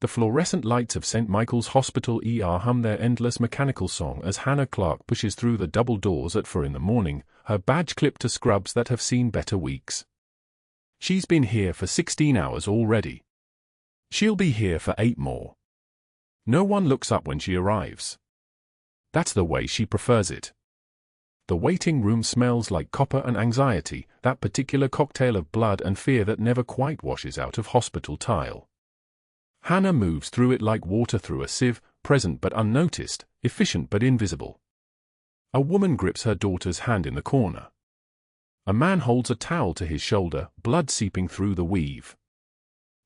The fluorescent lights of St. Michael's Hospital ER hum their endless mechanical song as Hannah Clarke pushes through the double doors at 4 in the morning, her badge clipped to scrubs that have seen better weeks. She's been here for 16 hours already. She'll be here for 8 more. No one looks up when she arrives. That's the way she prefers it. The waiting room smells like copper and anxiety, that particular cocktail of blood and fear that never quite washes out of hospital tile. Hannah moves through it like water through a sieve, present but unnoticed, efficient but invisible. A woman grips her daughter's hand in the corner. A man holds a towel to his shoulder, blood seeping through the weave.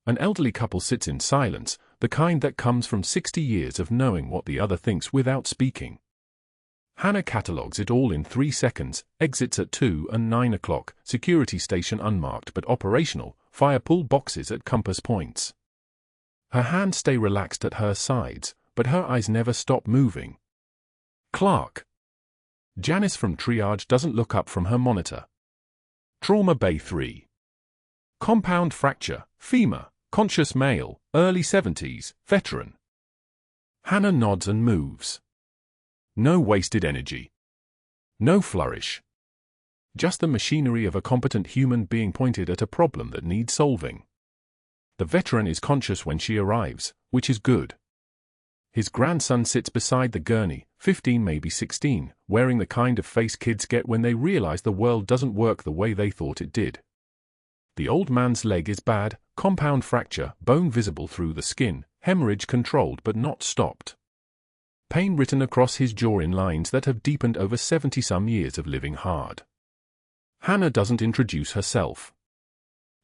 An elderly couple sits in silence, the kind that comes from 60 years of knowing what the other thinks without speaking. Hannah catalogues it all in 3 seconds, exits at 2 and 9 o'clock, security station unmarked but operational, fire pull boxes at compass points. Her hands stay relaxed at her sides, but her eyes never stop moving. Clarke. Janice from triage doesn't look up from her monitor. Trauma Bay 3. Compound fracture, femur, conscious male, early 70s, veteran. Hannah nods and moves. No wasted energy. No flourish. Just the machinery of a competent human being pointed at a problem that needs solving. The veteran is conscious when she arrives, which is good. His grandson sits beside the gurney, 15 maybe 16, wearing the kind of face kids get when they realize the world doesn't work the way they thought it did. The old man's leg is bad, compound fracture, bone visible through the skin, hemorrhage controlled but not stopped. Pain written across his jaw in lines that have deepened over 70-some years of living hard. Hannah doesn't introduce herself.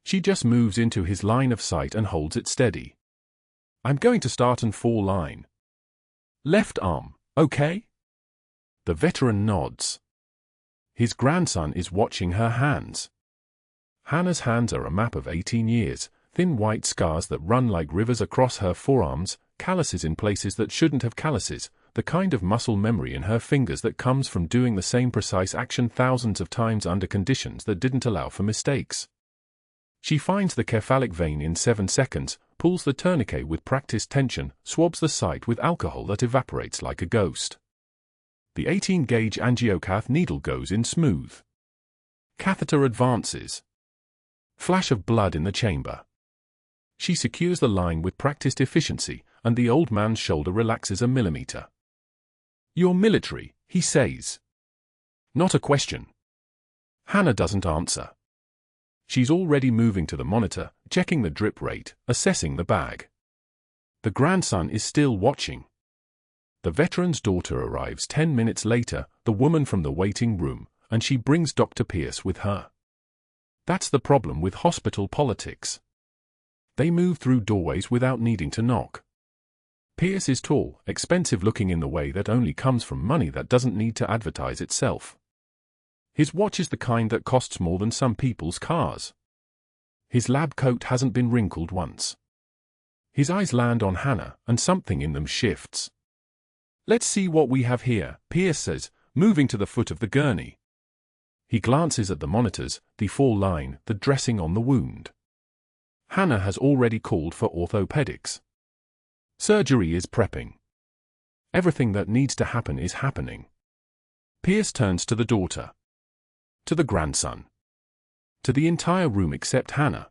She just moves into his line of sight and holds it steady. I'm going to start and fall line. Left arm, okay? The veteran nods. His grandson is watching her hands. Hannah's hands are a map of 18 years, thin white scars that run like rivers across her forearms, calluses in places that shouldn't have calluses, the kind of muscle memory in her fingers that comes from doing the same precise action thousands of times under conditions that didn't allow for mistakes. She finds the cephalic vein in 7 seconds, pulls the tourniquet with practiced tension, swabs the site with alcohol that evaporates like a ghost. The 18-gauge angiocath needle goes in smooth. Catheter advances. Flash of blood in the chamber. She secures the line with practiced efficiency, and the old man's shoulder relaxes a millimeter. You're military, he says. Not a question. Hannah doesn't answer. She's already moving to the monitor, checking the drip rate, assessing the bag. The grandson is still watching. The veteran's daughter arrives 10 minutes later, the woman from the waiting room, and she brings Dr. Pierce with her. That's the problem with hospital politics. They move through doorways without needing to knock. Pierce is tall, expensive-looking in the way that only comes from money that doesn't need to advertise itself. His watch is the kind that costs more than some people's cars. His lab coat hasn't been wrinkled once. His eyes land on Hannah, and something in them shifts. Let's see what we have here, Pierce says, moving to the foot of the gurney. He glances at the monitors, the fall line, the dressing on the wound. Hannah has already called for orthopedics. Surgery is prepping. Everything that needs to happen is happening. Pierce turns to the daughter. To the grandson. To the entire room except Hannah.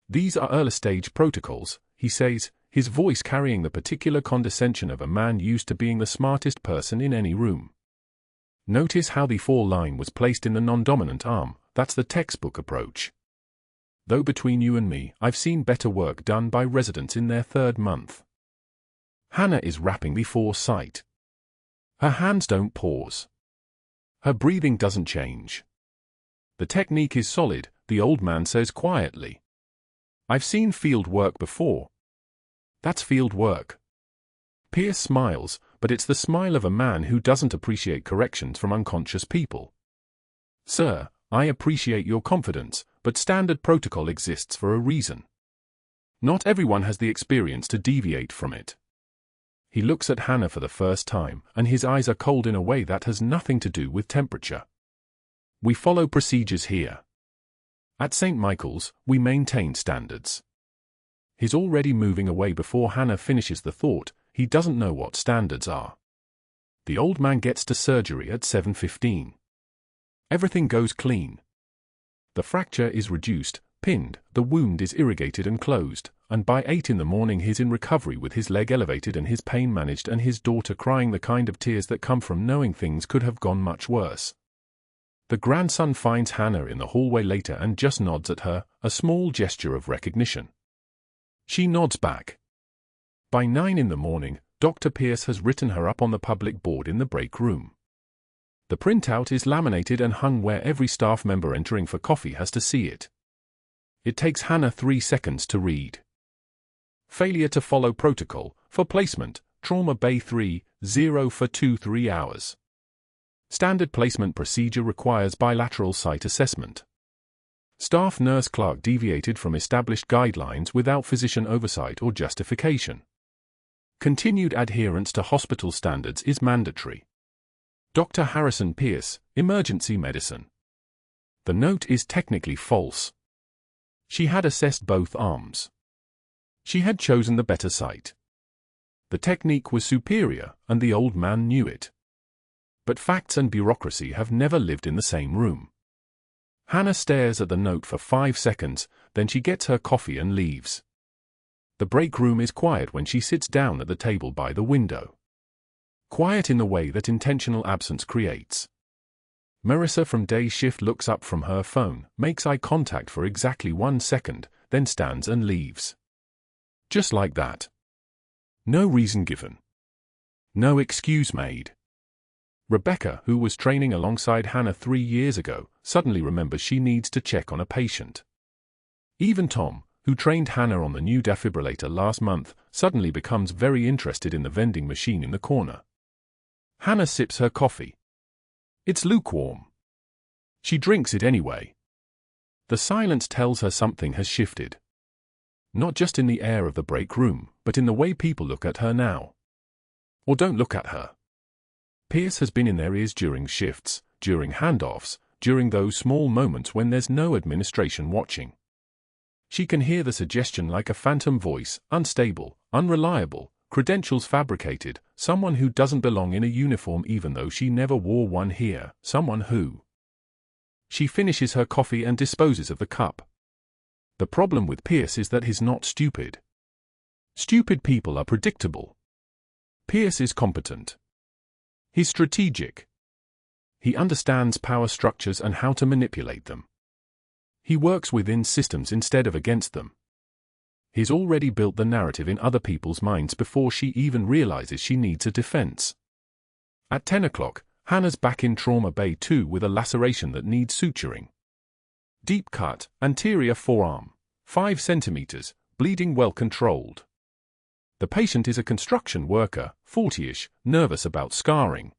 These are early-stage protocols, he says, his voice carrying the particular condescension of a man used to being the smartest person in any room. Notice how the fall line was placed in the non-dominant arm, that's the textbook approach. Though between you and me, I've seen better work done by residents in their 3rd month. Hannah is wrapping the foresight. Her hands don't pause. Her breathing doesn't change. The technique is solid, the old man says quietly. I've seen field work before. That's field work. Pierce smiles, but it's the smile of a man who doesn't appreciate corrections from unconscious people. Sir, I appreciate your confidence, but standard protocol exists for a reason. Not everyone has the experience to deviate from it. He looks at Hannah for the first time, and his eyes are cold in a way that has nothing to do with temperature. We follow procedures here. At St. Michael's, we maintain standards. He's already moving away before Hannah finishes the thought. He doesn't know what standards are. The old man gets to surgery at 7:15. Everything goes clean. The fracture is reduced, pinned, the wound is irrigated and closed, and by 8 in the morning he's in recovery with his leg elevated and his pain managed and his daughter crying the kind of tears that come from knowing things could have gone much worse. The grandson finds Hannah in the hallway later and just nods at her, a small gesture of recognition. She nods back. By 9 in the morning, Dr. Pierce has written her up on the public board in the break room. The printout is laminated and hung where every staff member entering for coffee has to see it. It takes Hannah 3 seconds to read. Failure to follow protocol, for placement, trauma bay 3, 0 for 2-3 hours. Standard placement procedure requires bilateral site assessment. Staff nurse Clarke deviated from established guidelines without physician oversight or justification. Continued adherence to hospital standards is mandatory. Dr. Harrison Pierce, Emergency Medicine. The note is technically false. She had assessed both arms. She had chosen the better site. The technique was superior, and the old man knew it. But facts and bureaucracy have never lived in the same room. Hannah stares at the note for 5 seconds, then she gets her coffee and leaves. The break room is quiet when she sits down at the table by the window. Quiet in the way that intentional absence creates. Marissa from day shift looks up from her phone, makes eye contact for exactly 1 second, then stands and leaves. Just like that. No reason given. No excuse made. Rebecca, who was training alongside Hannah 3 years ago, suddenly remembers she needs to check on a patient. Even Tom, who trained Hannah on the new defibrillator last month, suddenly becomes very interested in the vending machine in the corner. Hannah sips her coffee. It's lukewarm. She drinks it anyway. The silence tells her something has shifted. Not just in the air of the break room, but in the way people look at her now. Or don't look at her. Pierce has been in their ears during shifts, during handoffs, during those small moments when there's no administration watching. She can hear the suggestion like a phantom voice, unstable, unreliable, credentials fabricated, someone who doesn't belong in a uniform even though she never wore one here, someone who. She finishes her coffee and disposes of the cup. The problem with Pierce is that he's not stupid. Stupid people are predictable. Pierce is competent. He's strategic. He understands power structures and how to manipulate them. He works within systems instead of against them. He's already built the narrative in other people's minds before she even realizes she needs a defense. At 10 o'clock, Hannah's back in trauma bay 2 with a laceration that needs suturing. Deep cut, anterior forearm, 5 centimeters, bleeding well controlled. The patient is a construction worker, 40-ish, nervous about scarring.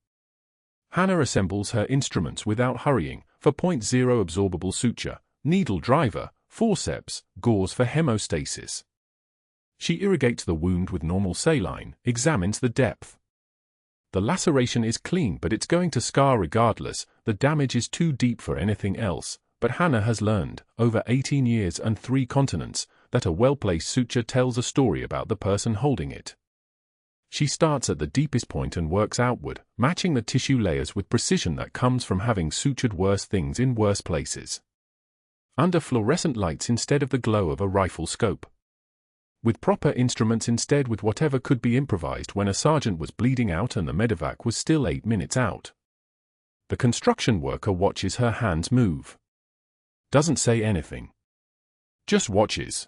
Hannah assembles her instruments without hurrying, for 0.0 absorbable suture, needle driver, forceps, gauze for hemostasis. She irrigates the wound with normal saline, examines the depth. The laceration is clean but it's going to scar regardless, the damage is too deep for anything else, but Hannah has learned, over 18 years and 3 continents, that a well-placed suture tells a story about the person holding it. She starts at the deepest point and works outward, matching the tissue layers with precision that comes from having sutured worse things in worse places. Under fluorescent lights instead of the glow of a rifle scope. With proper instruments instead with whatever could be improvised when a sergeant was bleeding out and the medevac was still 8 minutes out. The construction worker watches her hands move. Doesn't say anything. Just watches.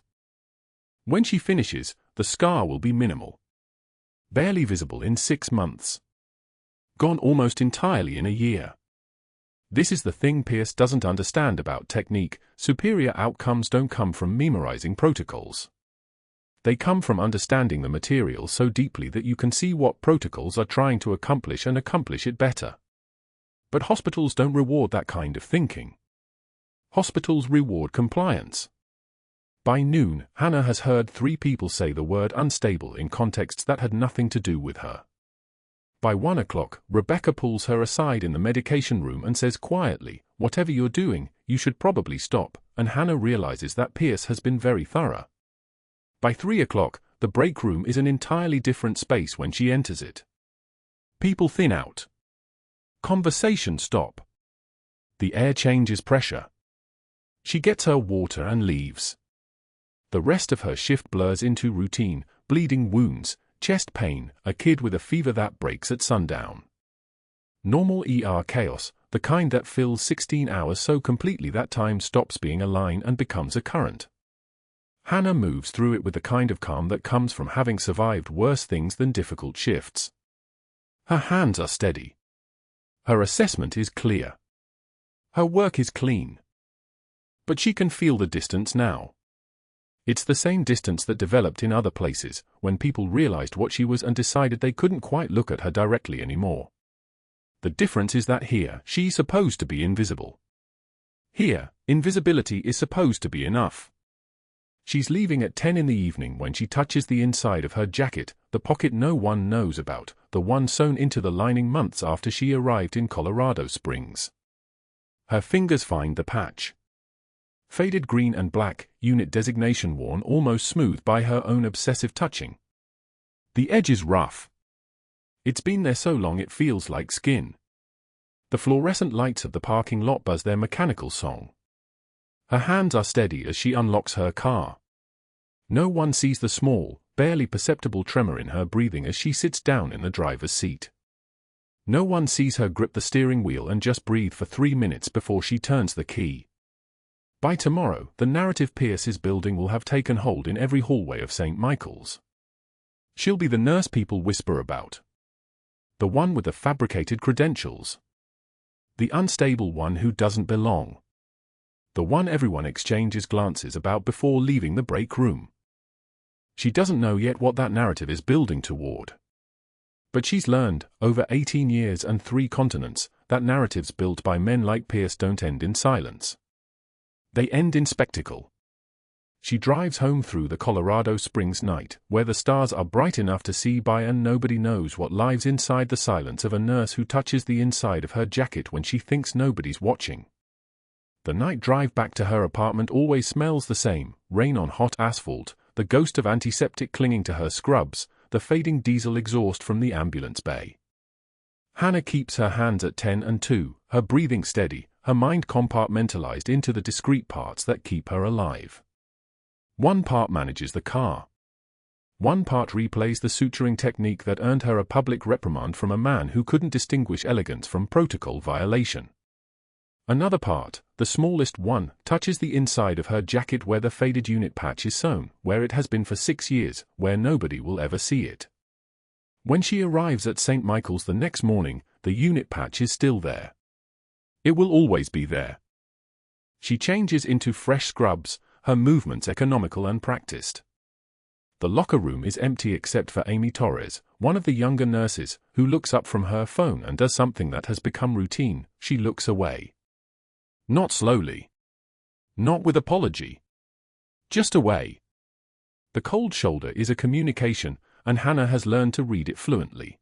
When she finishes, the scar will be minimal. Barely visible in 6 months. Gone almost entirely in a year. This is the thing Pierce doesn't understand about technique. Superior outcomes don't come from memorizing protocols. They come from understanding the material so deeply that you can see what protocols are trying to accomplish and accomplish it better. But hospitals don't reward that kind of thinking. Hospitals reward compliance. By noon, Hannah has heard 3 people say the word unstable in contexts that had nothing to do with her. By 1 o'clock, Rebecca pulls her aside in the medication room and says quietly, "Whatever you're doing, you should probably stop," and Hannah realizes that Pierce has been very thorough. By 3 o'clock, the break room is an entirely different space when she enters it. People thin out. Conversations stop. The air changes pressure. She gets her water and leaves. The rest of her shift blurs into routine, bleeding wounds, chest pain, a kid with a fever that breaks at sundown. Normal ER chaos, the kind that fills 16 hours so completely that time stops being a line and becomes a current. Hannah moves through it with the kind of calm that comes from having survived worse things than difficult shifts. Her hands are steady. Her assessment is clear. Her work is clean. But she can feel the distance now. It's the same distance that developed in other places, when people realized what she was and decided they couldn't quite look at her directly anymore. The difference is that here, she's supposed to be invisible. Here, invisibility is supposed to be enough. She's leaving at 10 in the evening when she touches the inside of her jacket, the pocket no one knows about, the one sewn into the lining months after she arrived in Colorado Springs. Her fingers find the patch. Faded green and black, unit designation worn almost smooth by her own obsessive touching. The edge is rough. It's been there so long it feels like skin. The fluorescent lights of the parking lot buzz their mechanical song. Her hands are steady as she unlocks her car. No one sees the small, barely perceptible tremor in her breathing as she sits down in the driver's seat. No one sees her grip the steering wheel and just breathe for 3 minutes before she turns the key. By tomorrow, the narrative Pierce's building will have taken hold in every hallway of St. Michael's. She'll be the nurse people whisper about. The one with the fabricated credentials. The unstable one who doesn't belong. The one everyone exchanges glances about before leaving the break room. She doesn't know yet what that narrative is building toward. But she's learned, over 18 years and 3 continents, that narratives built by men like Pierce don't end in silence. They end in spectacle. She drives home through the Colorado Springs night, where the stars are bright enough to see by and nobody knows what lies inside the silence of a nurse who touches the inside of her jacket when she thinks nobody's watching. The night drive back to her apartment always smells the same, rain on hot asphalt, the ghost of antiseptic clinging to her scrubs, the fading diesel exhaust from the ambulance bay. Hannah keeps her hands at 10 and 2, her breathing steady, her mind compartmentalized into the discrete parts that keep her alive. One part manages the car. One part replays the suturing technique that earned her a public reprimand from a man who couldn't distinguish elegance from protocol violation. Another part, the smallest one, touches the inside of her jacket where the faded unit patch is sewn, where it has been for 6 years, where nobody will ever see it. When she arrives at St. Michael's the next morning, the unit patch is still there. It will always be there. She changes into fresh scrubs, her movements economical and practiced. The locker room is empty except for Amy Torres, one of the younger nurses, who looks up from her phone and does something that has become routine. She looks away. Not slowly. Not with apology. Just away. The cold shoulder is a communication, and Hannah has learned to read it fluently.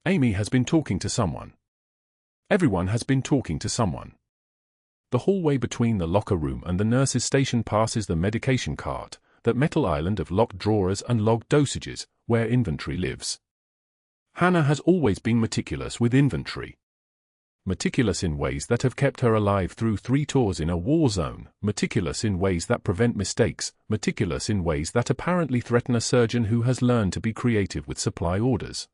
Amy has been talking to someone. Everyone has been talking to someone. The hallway between the locker room and the nurse's station passes the medication cart, that metal island of locked drawers and logged dosages, where inventory lives. Hannah has always been meticulous with inventory. Meticulous in ways that have kept her alive through 3 tours in a war zone, meticulous in ways that prevent mistakes, meticulous in ways that apparently threaten a surgeon who has learned to be creative with supply orders.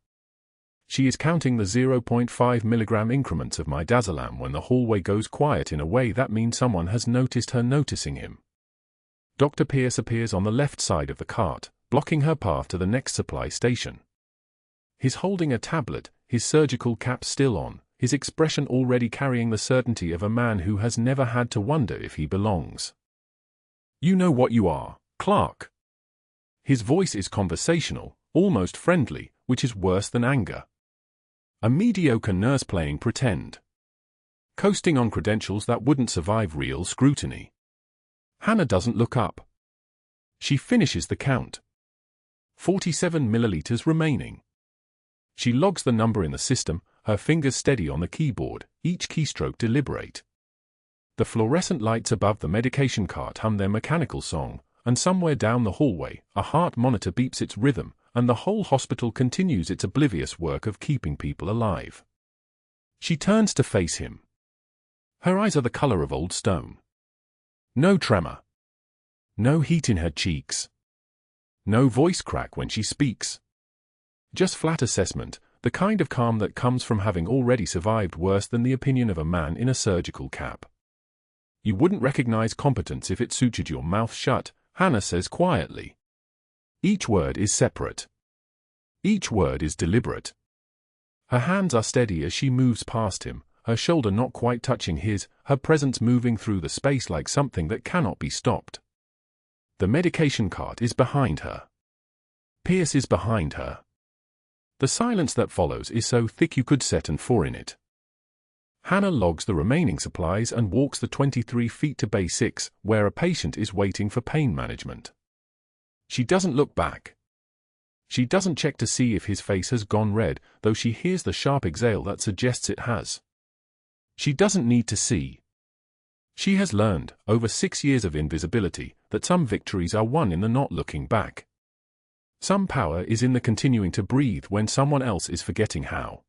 She is counting the 0.5 milligram increments of midazolam when the hallway goes quiet in a way that means someone has noticed her noticing him. Dr. Pierce appears on the left side of the cart, blocking her path to the next supply station. He's holding a tablet, his surgical cap still on, his expression already carrying the certainty of a man who has never had to wonder if he belongs. "You know what you are, Clarke." His voice is conversational, almost friendly, which is worse than anger. A mediocre nurse playing pretend. Coasting on credentials that wouldn't survive real scrutiny. Hannah doesn't look up. She finishes the count. 47 milliliters remaining. She logs the number in the system, her fingers steady on the keyboard, each keystroke deliberate. The fluorescent lights above the medication cart hum their mechanical song, and somewhere down the hallway, a heart monitor beeps its rhythm, and the whole hospital continues its oblivious work of keeping people alive. She turns to face him. Her eyes are the color of old stone. No tremor. No heat in her cheeks. No voice crack when she speaks. Just flat assessment, the kind of calm that comes from having already survived worse than the opinion of a man in a surgical cap. You wouldn't recognize competence if it sutured your mouth shut, Hannah says quietly. Each word is separate. Each word is deliberate. Her hands are steady as she moves past him, her shoulder not quite touching his, her presence moving through the space like something that cannot be stopped. The medication cart is behind her. Pierce is behind her. The silence that follows is so thick you could set an 4 in it. Hannah logs the remaining supplies and walks the 23 feet to Bay 6, where a patient is waiting for pain management. She doesn't look back. She doesn't check to see if his face has gone red, though she hears the sharp exhale that suggests it has. She doesn't need to see. She has learned, over 6 years of invisibility, that some victories are won in the not looking back. Some power is in the continuing to breathe when someone else is forgetting how.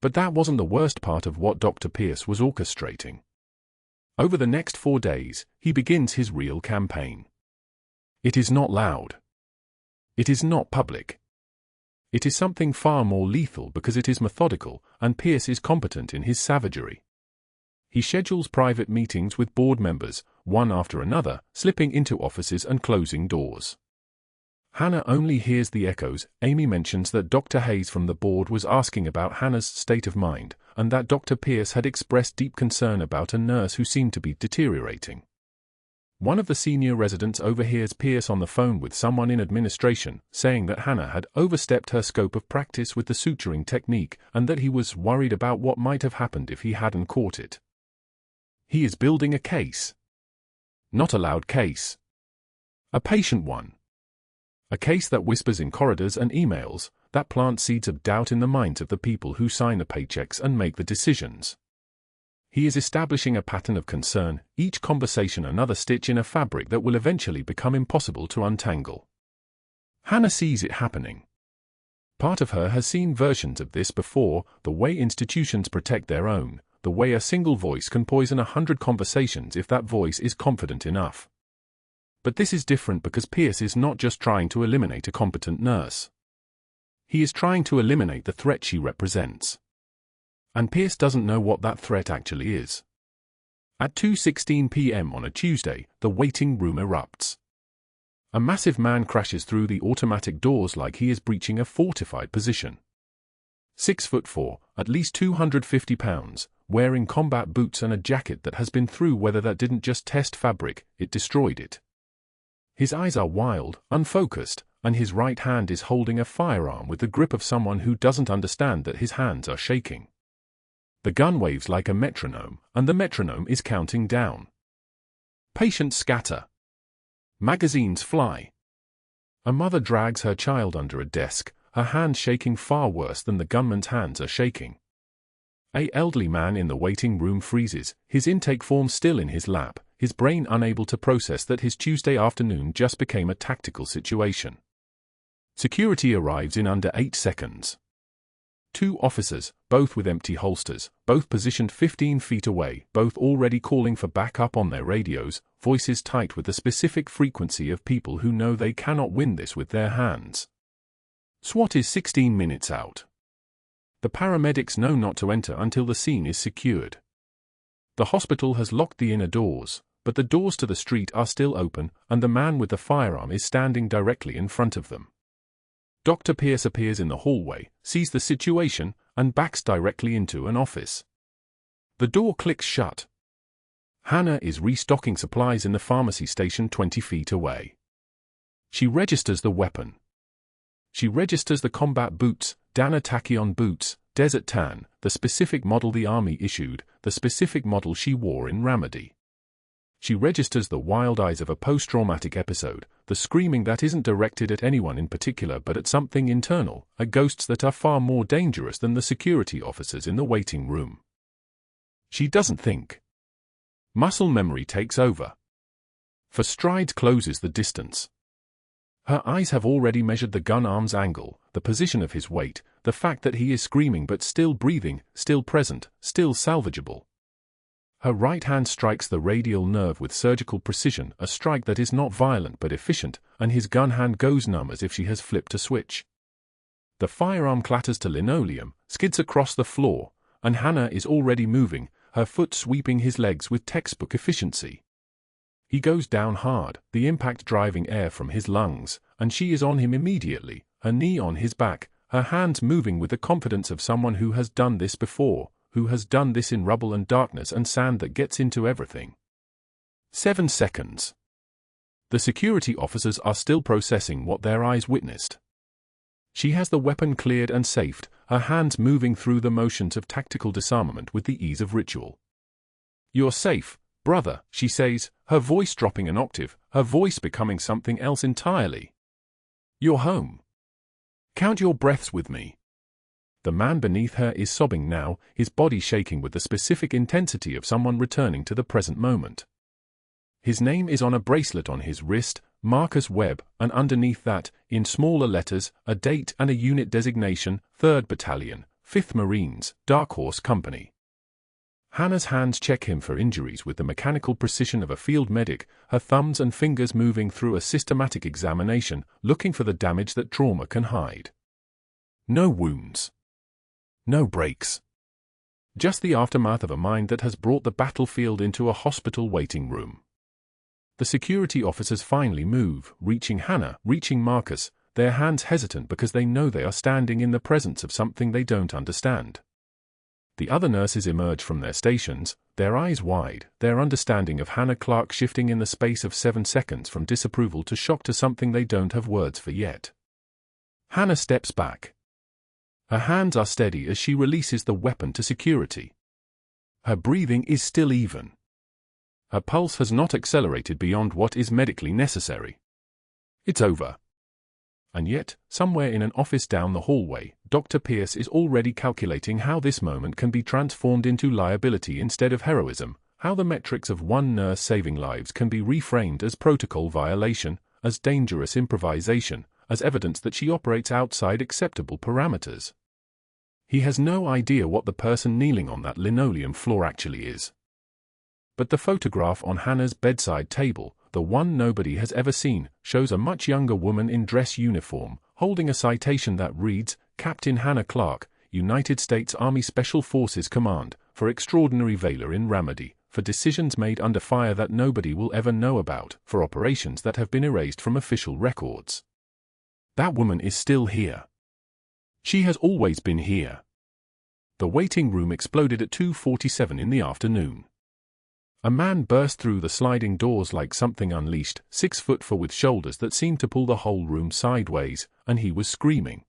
But that wasn't the worst part of what Dr. Pierce was orchestrating. Over the next 4 days, he begins his real campaign. It is not loud. It is not public. It is something far more lethal because it is methodical, and Pierce is competent in his savagery. He schedules private meetings with board members, one after another, slipping into offices and closing doors. Hannah only hears the echoes. Amy mentions that Dr. Hayes from the board was asking about Hannah's state of mind, and that Dr. Pierce had expressed deep concern about a nurse who seemed to be deteriorating. One of the senior residents overhears Pierce on the phone with someone in administration, saying that Hannah had overstepped her scope of practice with the suturing technique, and that he was worried about what might have happened if he hadn't caught it. He is building a case. Not a loud case. A patient one. A case that whispers in corridors and emails, that plants seeds of doubt in the minds of the people who sign the paychecks and make the decisions. He is establishing a pattern of concern, each conversation another stitch in a fabric that will eventually become impossible to untangle. Hannah sees it happening. Part of her has seen versions of this before, the way institutions protect their own, the way a single voice can poison 100 conversations if that voice is confident enough. But this is different because Pierce is not just trying to eliminate a competent nurse. He is trying to eliminate the threat she represents. And Pierce doesn't know what that threat actually is. At 2:16 p.m. on a Tuesday, the waiting room erupts. A massive man crashes through the automatic doors like he is breaching a fortified position. 6'4", at least 250 pounds, wearing combat boots and a jacket that has been through weather that didn't just test fabric, it destroyed it. His eyes are wild, unfocused, and his right hand is holding a firearm with the grip of someone who doesn't understand that his hands are shaking. The gun waves like a metronome, and the metronome is counting down. Patients scatter. Magazines fly. A mother drags her child under a desk, her hands shaking far worse than the gunman's hands are shaking. An elderly man in the waiting room freezes, his intake form still in his lap, his brain unable to process that his Tuesday afternoon just became a tactical situation. Security arrives in under 8 seconds. 2 officers, both with empty holsters, both positioned 15 feet away, both already calling for backup on their radios, voices tight with the specific frequency of people who know they cannot win this with their hands. SWAT is 16 minutes out. The paramedics know not to enter until the scene is secured. The hospital has locked the inner doors, but the doors to the street are still open, and the man with the firearm is standing directly in front of them. Dr. Pierce appears in the hallway, sees the situation, and backs directly into an office. The door clicks shut. Hannah is restocking supplies in the pharmacy station 20 feet away. She registers the weapon. She registers the combat boots, Dana Tachyon boots, Desert Tan, the specific model the army issued, the specific model she wore in Ramadi. She registers the wild eyes of a post-traumatic episode, the screaming that isn't directed at anyone in particular but at something internal, at ghosts that are far more dangerous than the security officers in the waiting room. She doesn't think. Muscle memory takes over. For strides closes the distance. Her eyes have already measured the gun arm's angle, the position of his weight, the fact that he is screaming but still breathing, still present, still salvageable. Her right hand strikes the radial nerve with surgical precision, a strike that is not violent but efficient, and his gun hand goes numb as if she has flipped a switch. The firearm clatters to linoleum, skids across the floor, and Hannah is already moving, her foot sweeping his legs with textbook efficiency. He goes down hard, the impact driving air from his lungs, and she is on him immediately, her knee on his back, her hands moving with the confidence of someone who has done this before, who has done this in rubble and darkness and sand that gets into everything. 7 seconds. The security officers are still processing what their eyes witnessed. She has the weapon cleared and safed, her hands moving through the motions of tactical disarmament with the ease of ritual. "You're safe, brother," she says, her voice dropping an octave, her voice becoming something else entirely. "You're home. Count your breaths with me." The man beneath her is sobbing now, his body shaking with the specific intensity of someone returning to the present moment. His name is on a bracelet on his wrist, Marcus Webb, and underneath that, in smaller letters, a date and a unit designation, 3rd Battalion, 5th Marines, Dark Horse Company. Hannah's hands check him for injuries with the mechanical precision of a field medic, her thumbs and fingers moving through a systematic examination, looking for the damage that trauma can hide. No wounds. No breaks. Just the aftermath of a mind that has brought the battlefield into a hospital waiting room. The security officers finally move, reaching Hannah, reaching Marcus, their hands hesitant because they know they are standing in the presence of something they don't understand. The other nurses emerge from their stations, their eyes wide, their understanding of Hannah Clarke shifting in the space of 7 seconds from disapproval to shock to something they don't have words for yet. Hannah steps back. Her hands are steady as she releases the weapon to security. Her breathing is still even. Her pulse has not accelerated beyond what is medically necessary. It's over. And yet, somewhere in an office down the hallway, Dr. Pierce is already calculating how this moment can be transformed into liability instead of heroism, how the metrics of one nurse saving lives can be reframed as protocol violation, as dangerous improvisation, as evidence that she operates outside acceptable parameters. He has no idea what the person kneeling on that linoleum floor actually is. But the photograph on Hannah's bedside table, the one nobody has ever seen, shows a much younger woman in dress uniform, holding a citation that reads, "Captain Hannah Clarke, United States Army Special Forces Command, for extraordinary valor in remedy, for decisions made under fire that nobody will ever know about, for operations that have been erased from official records." That woman is still here. She has always been here. The waiting room exploded at 2:47 in the afternoon. A man burst through the sliding doors like something unleashed, 6'4" with shoulders that seemed to pull the whole room sideways, and he was screaming.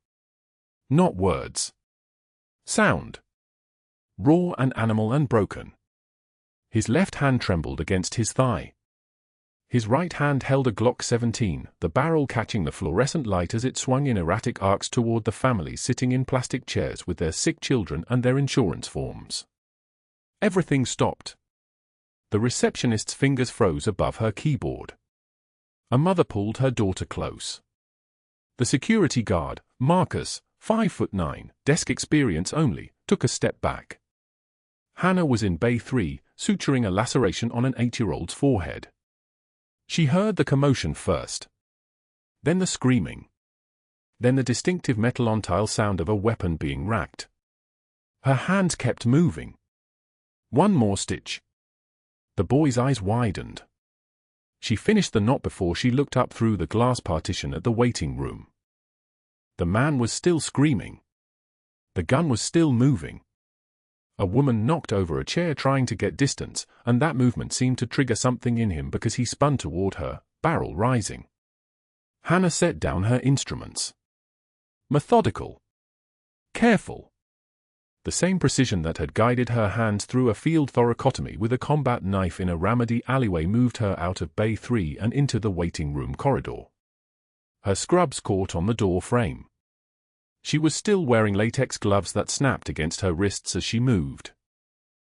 Not words. Sound. Raw and animal and broken. His left hand trembled against his thigh. His right hand held a Glock 17, the barrel catching the fluorescent light as it swung in erratic arcs toward the families sitting in plastic chairs with their sick children and their insurance forms. Everything stopped. The receptionist's fingers froze above her keyboard. A mother pulled her daughter close. The security guard, Marcus, 5'9", desk experience only, took a step back. Hannah was in Bay 3, suturing a laceration on an 8-year-old's forehead. She heard the commotion first. Then the screaming. Then the distinctive metal-on-tile sound of a weapon being racked. Her hands kept moving. One more stitch. The boy's eyes widened. She finished the knot before she looked up through the glass partition at the waiting room. The man was still screaming. The gun was still moving. A woman knocked over a chair trying to get distance, and that movement seemed to trigger something in him because he spun toward her, barrel rising. Hannah set down her instruments. Methodical. Careful. The same precision that had guided her hands through a field thoracotomy with a combat knife in a Ramadi alleyway moved her out of Bay 3 and into the waiting room corridor. Her scrubs caught on the door frame. She was still wearing latex gloves that snapped against her wrists as she moved.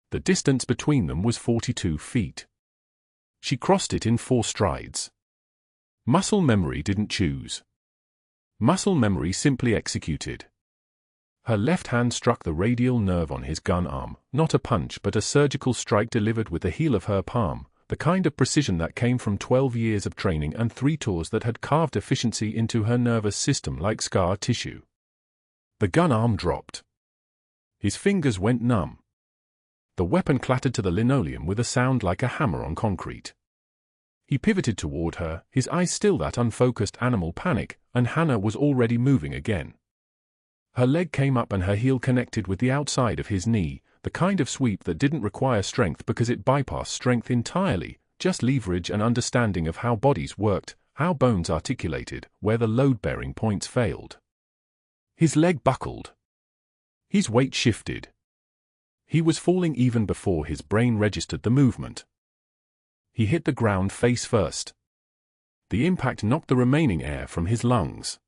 The distance between them was 42 feet. She crossed it in 4 strides. Muscle memory didn't choose. Muscle memory simply executed. Her left hand struck the radial nerve on his gun arm, not a punch but a surgical strike delivered with the heel of her palm, the kind of precision that came from 12 years of training and 3 tours that had carved efficiency into her nervous system like scar tissue. The gun arm dropped. His fingers went numb. The weapon clattered to the linoleum with a sound like a hammer on concrete. He pivoted toward her, his eyes still that unfocused animal panic, and Hannah was already moving again. Her leg came up and her heel connected with the outside of his knee, the kind of sweep that didn't require strength because it bypassed strength entirely, just leverage and understanding of how bodies worked, how bones articulated, where the load-bearing points failed. His leg buckled. His weight shifted. He was falling even before his brain registered the movement. He hit the ground face first. The impact knocked the remaining air from his lungs.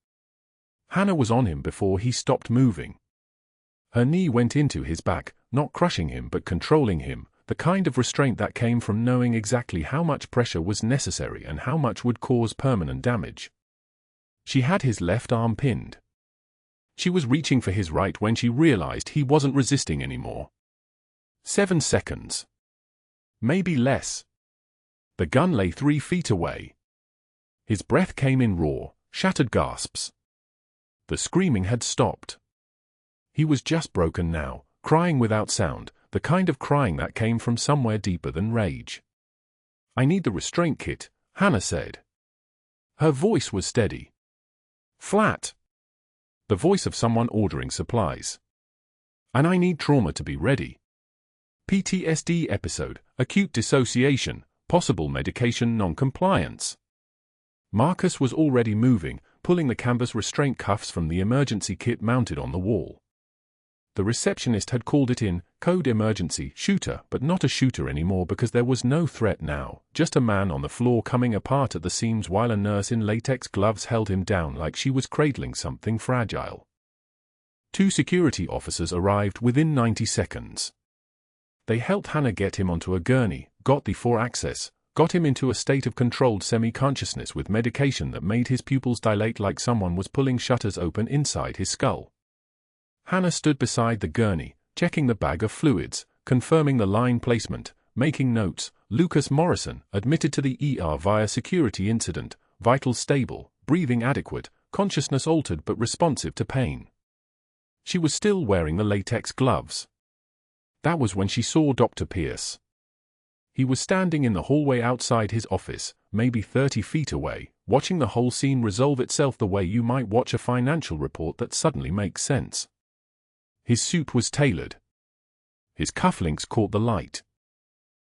Hannah was on him before he stopped moving. Her knee went into his back, not crushing him but controlling him, the kind of restraint that came from knowing exactly how much pressure was necessary and how much would cause permanent damage. She had his left arm pinned. She was reaching for his right when she realized he wasn't resisting anymore. 7 seconds. Maybe less. The gun lay 3 feet away. His breath came in raw, shattered gasps. The screaming had stopped. He was just broken now, crying without sound, the kind of crying that came from somewhere deeper than rage. "I need the restraint kit," Hannah said. Her voice was steady. Flat. The voice of someone ordering supplies. "And I need trauma to be ready. PTSD episode, acute dissociation, possible medication non-compliance." Marcus was already moving, pulling the canvas restraint cuffs from the emergency kit mounted on the wall. The receptionist had called it in, code emergency shooter, but not a shooter anymore because there was no threat now, just a man on the floor coming apart at the seams while a nurse in latex gloves held him down like she was cradling something fragile. 2 security officers arrived within 90 seconds. They helped Hannah get him onto a gurney, got the 4 access, got him into a state of controlled semi-consciousness with medication that made his pupils dilate like someone was pulling shutters open inside his skull. Hannah stood beside the gurney, checking the bag of fluids, confirming the line placement, making notes. Lucas Morrison, admitted to the ER via security incident, vitals stable, breathing adequate, consciousness altered but responsive to pain. She was still wearing the latex gloves. That was when she saw Dr. Pierce. He was standing in the hallway outside his office, maybe 30 feet away, watching the whole scene resolve itself the way you might watch a financial report that suddenly makes sense. His suit was tailored. His cufflinks caught the light.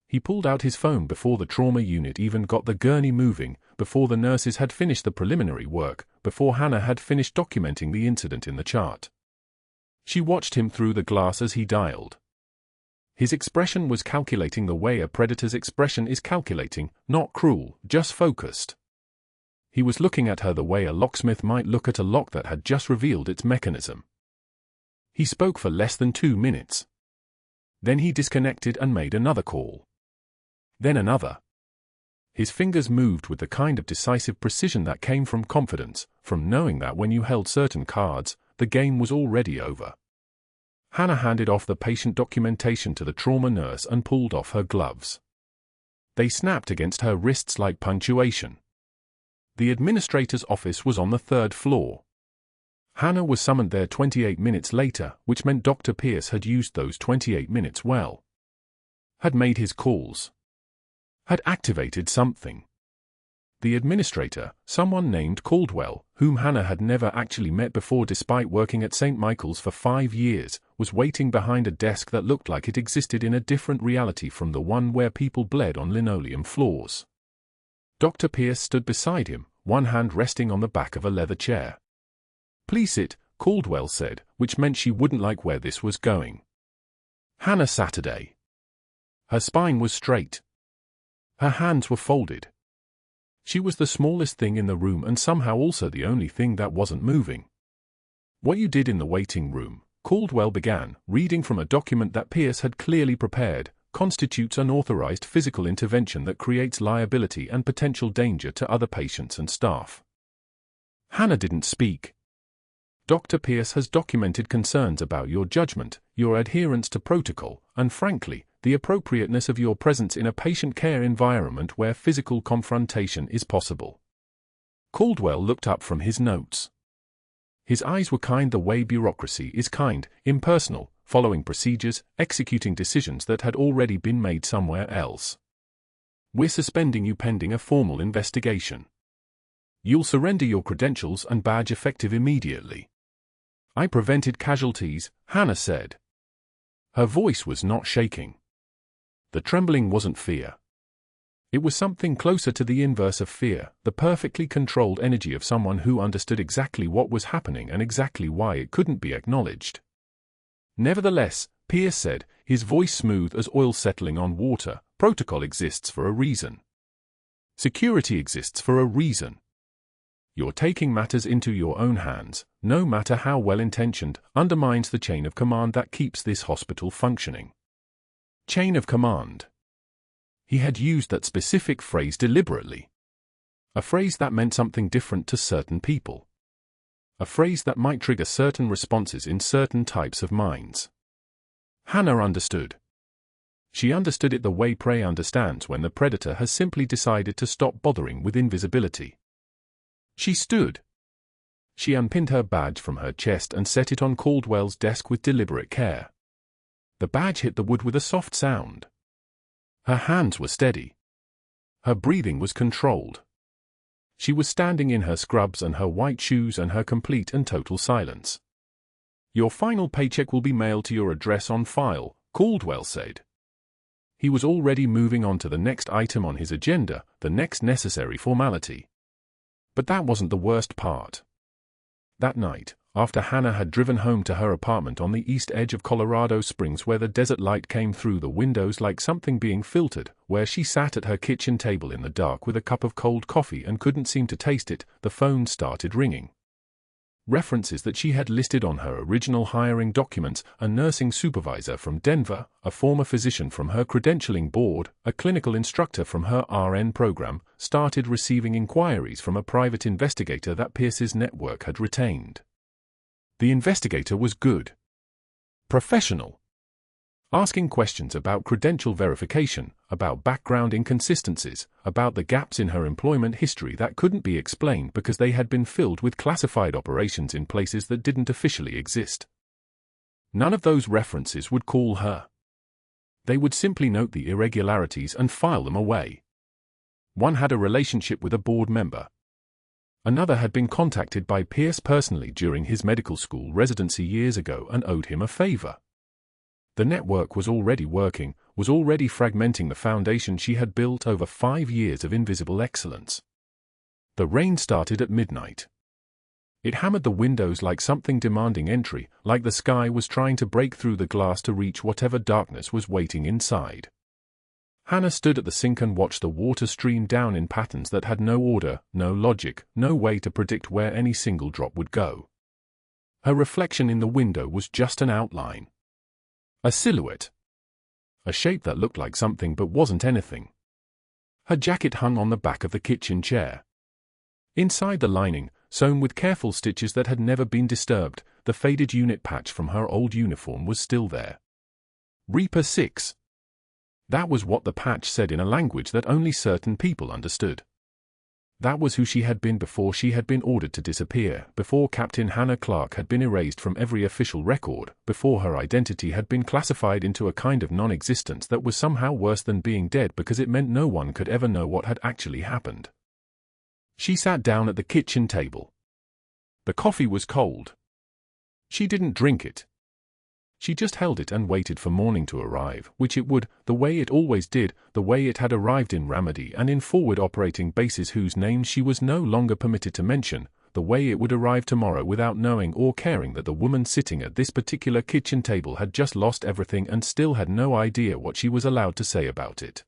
He pulled out his phone before the trauma unit even got the gurney moving, before the nurses had finished the preliminary work, before Hannah had finished documenting the incident in the chart. She watched him through the glass as he dialed. His expression was calculating the way a predator's expression is calculating, not cruel, just focused. He was looking at her the way a locksmith might look at a lock that had just revealed its mechanism. He spoke for less than 2 minutes. Then he disconnected and made another call. Then another. His fingers moved with the kind of decisive precision that came from confidence, from knowing that when you held certain cards, the game was already over. Hannah handed off the patient documentation to the trauma nurse and pulled off her gloves. They snapped against her wrists like punctuation. The administrator's office was on the 3rd floor. Hannah was summoned there 28 minutes later, which meant Dr. Pierce had used those 28 minutes well. Had made his calls. Had activated something. The administrator, someone named Caldwell, whom Hannah had never actually met before despite working at St. Michael's for 5 years, was waiting behind a desk that looked like it existed in a different reality from the one where people bled on linoleum floors. Dr. Pierce stood beside him, one hand resting on the back of a leather chair. "Please sit," Caldwell said, which meant she wouldn't like where this was going. Hannah Saturday. Her spine was straight. Her hands were folded. She was the smallest thing in the room and somehow also the only thing that wasn't moving. "What you did in the waiting room," Caldwell began, reading from a document that Pierce had clearly prepared, constitutes unauthorized physical intervention that creates liability and potential danger to other patients and staff. Hannah didn't speak. Dr. Pierce has documented concerns about your judgment, your adherence to protocol, and frankly, the appropriateness of your presence in a patient care environment where physical confrontation is possible. Caldwell looked up from his notes. His eyes were kind the way bureaucracy is kind, impersonal, following procedures, executing decisions that had already been made somewhere else. We're suspending you pending a formal investigation. You'll surrender your credentials and badge effective immediately. I prevented casualties, Hannah said. Her voice was not shaking. The trembling wasn't fear. It was something closer to the inverse of fear, the perfectly controlled energy of someone who understood exactly what was happening and exactly why it couldn't be acknowledged. Nevertheless, Pierce said, his voice smooth as oil settling on water, protocol exists for a reason. Security exists for a reason. You're taking matters into your own hands, no matter how well-intentioned, undermines the chain of command that keeps this hospital functioning. Chain of command. He had used that specific phrase deliberately. A phrase that meant something different to certain people. A phrase that might trigger certain responses in certain types of minds. Hannah understood. She understood it the way prey understands when the predator has simply decided to stop bothering with invisibility. She stood. She unpinned her badge from her chest and set it on Caldwell's desk with deliberate care. The badge hit the wood with a soft sound. Her hands were steady. Her breathing was controlled. She was standing in her scrubs and her white shoes and her complete and total silence. Your final paycheck will be mailed to your address on file, Caldwell said. He was already moving on to the next item on his agenda, the next necessary formality. But that wasn't the worst part. That night, after Hannah had driven home to her apartment on the east edge of Colorado Springs where the desert light came through the windows like something being filtered, where she sat at her kitchen table in the dark with a cup of cold coffee and couldn't seem to taste it, the phone started ringing. References that she had listed on her original hiring documents, a nursing supervisor from Denver, a former physician from her credentialing board, a clinical instructor from her RN program, started receiving inquiries from a private investigator that Pierce's network had retained. The investigator was good. Professional. Asking questions about credential verification, about background inconsistencies, about the gaps in her employment history that couldn't be explained because they had been filled with classified operations in places that didn't officially exist. None of those references would call her. They would simply note the irregularities and file them away. One had a relationship with a board member. Another had been contacted by Pierce personally during his medical school residency years ago and owed him a favor. The network was already working, was already fragmenting the foundation she had built over 5 years of invisible excellence. The rain started at midnight. It hammered the windows like something demanding entry, like the sky was trying to break through the glass to reach whatever darkness was waiting inside. Hannah stood at the sink and watched the water stream down in patterns that had no order, no logic, no way to predict where any single drop would go. Her reflection in the window was just an outline. A silhouette. A shape that looked like something but wasn't anything. Her jacket hung on the back of the kitchen chair. Inside the lining, sewn with careful stitches that had never been disturbed, the faded unit patch from her old uniform was still there. Reaper 6. That was what the patch said in a language that only certain people understood. That was who she had been before she had been ordered to disappear, before Captain Hannah Clarke had been erased from every official record, before her identity had been classified into a kind of non-existence that was somehow worse than being dead because it meant no one could ever know what had actually happened. She sat down at the kitchen table. The coffee was cold. She didn't drink it. She just held it and waited for morning to arrive, which it would, the way it always did, the way it had arrived in Ramadi and in forward operating bases whose names she was no longer permitted to mention, the way it would arrive tomorrow without knowing or caring that the woman sitting at this particular kitchen table had just lost everything and still had no idea what she was allowed to say about it.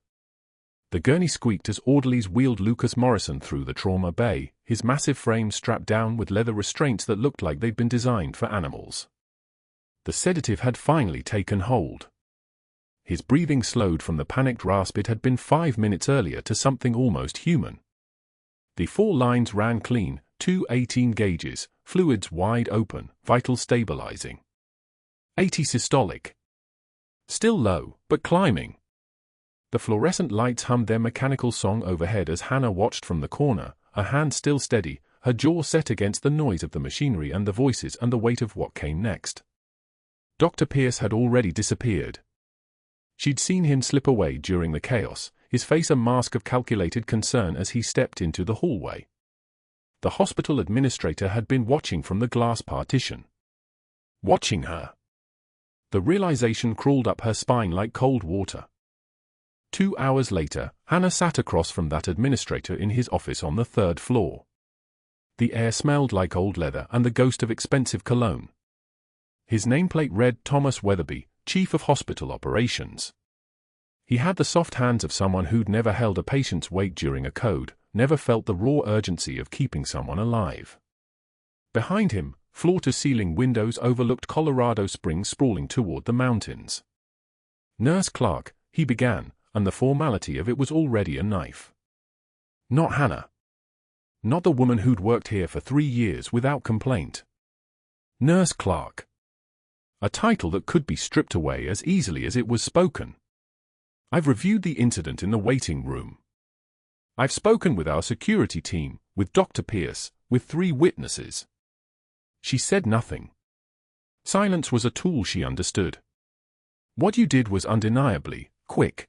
The gurney squeaked as orderlies wheeled Lucas Morrison through the trauma bay, his massive frame strapped down with leather restraints that looked like they'd been designed for animals. The sedative had finally taken hold. His breathing slowed from the panicked rasp it had been 5 minutes earlier to something almost human. The 4 lines ran clean, 2 18 gauges, fluids wide open, vital stabilizing. 80 systolic. Still low, but climbing. The fluorescent lights hummed their mechanical song overhead as Hannah watched from the corner, her hand still steady, her jaw set against the noise of the machinery and the voices and the weight of what came next. Dr. Pierce had already disappeared. She'd seen him slip away during the chaos, his face a mask of calculated concern as he stepped into the hallway. The hospital administrator had been watching from the glass partition. Watching her. The realization crawled up her spine like cold water. 2 hours later, Hannah sat across from that administrator in his office on the 3rd floor. The air smelled like old leather and the ghost of expensive cologne. His nameplate read Thomas Weatherby, Chief of Hospital Operations. He had the soft hands of someone who'd never held a patient's weight during a code, never felt the raw urgency of keeping someone alive. Behind him, floor-to-ceiling windows overlooked Colorado Springs sprawling toward the mountains. Nurse Clarke, he began, and the formality of it was already a knife. Not Hannah. Not the woman who'd worked here for 3 years without complaint. Nurse Clarke. A title that could be stripped away as easily as it was spoken. I've reviewed the incident in the waiting room. I've spoken with our security team, with Dr. Pierce, with 3 witnesses. She said nothing. Silence was a tool she understood. What you did was undeniably quick.